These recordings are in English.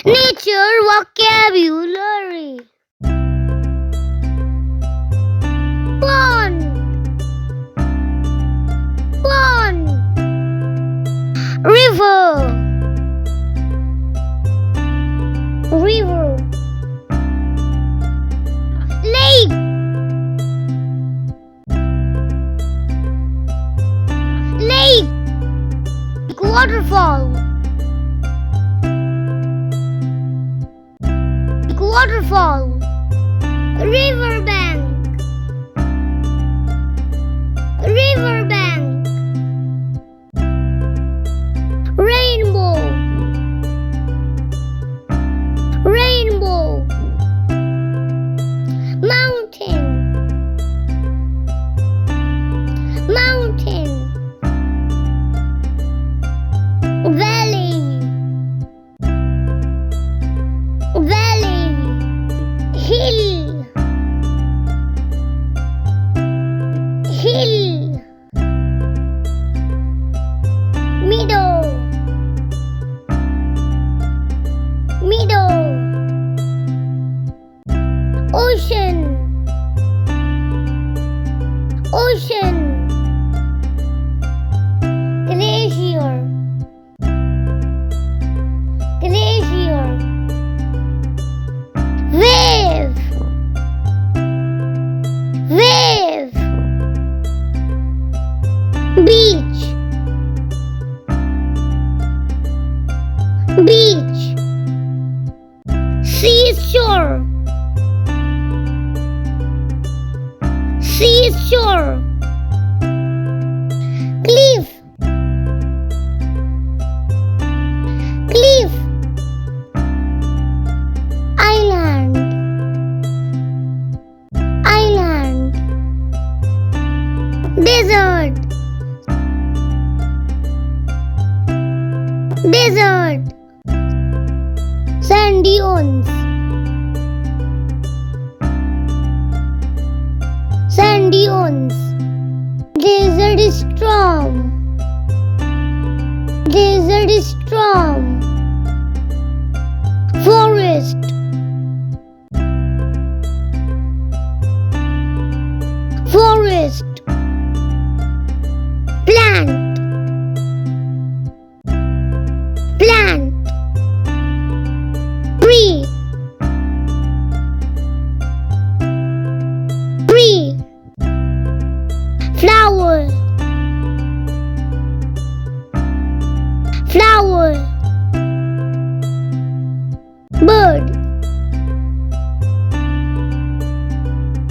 Nature vocabulary. Pond, pond. River, river. Lake, lake. Waterfall, waterfall. Riverbank, riverbank. Rainbow, rainbow. Mountain, mountain. Valley, valley. Hill, hill. Meadow, meadow. Ocean, ocean. Glacier, glacier. Wave, wave. Beach, beach. Seashore, seashore. Cliff, cliff. Island, island. Desert, desert. Sand dunes, sand dunes. Desert storm, desert storm. Forest, forest. Plant, plant. Tree, tree. Flower, flower. Bird,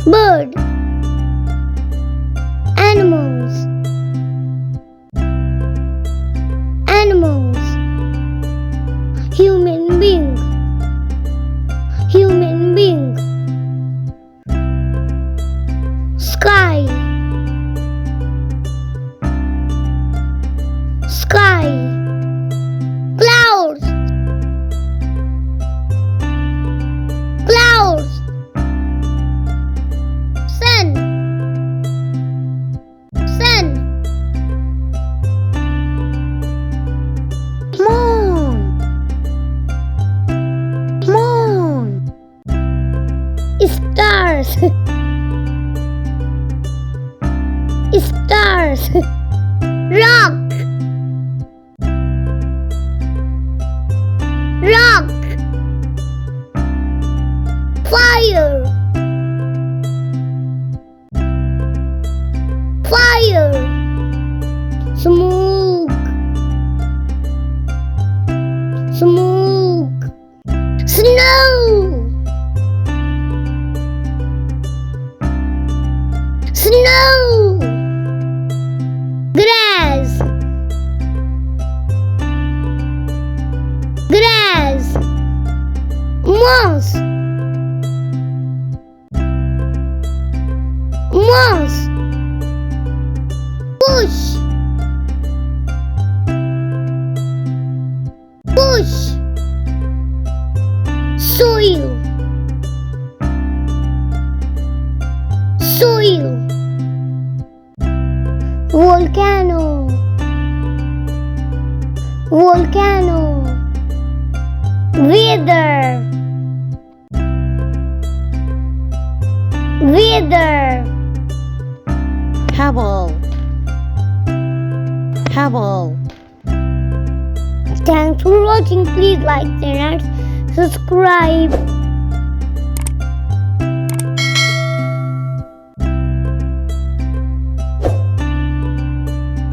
bird. Animals, animals. Human being, human being. Sky, sky. Clouds, clouds. Sun, sun. Moon, moon. Stars, stars. Rock, rock. Fire, fire. Smoke, smoke. Snow, snow. Grass, grass. Moss, moss. Bush, bush. Soil, soil. Volcano, volcano. Weather, Weather. Pebble. Pebble. Thanks for watching. Please like, share, and subscribe.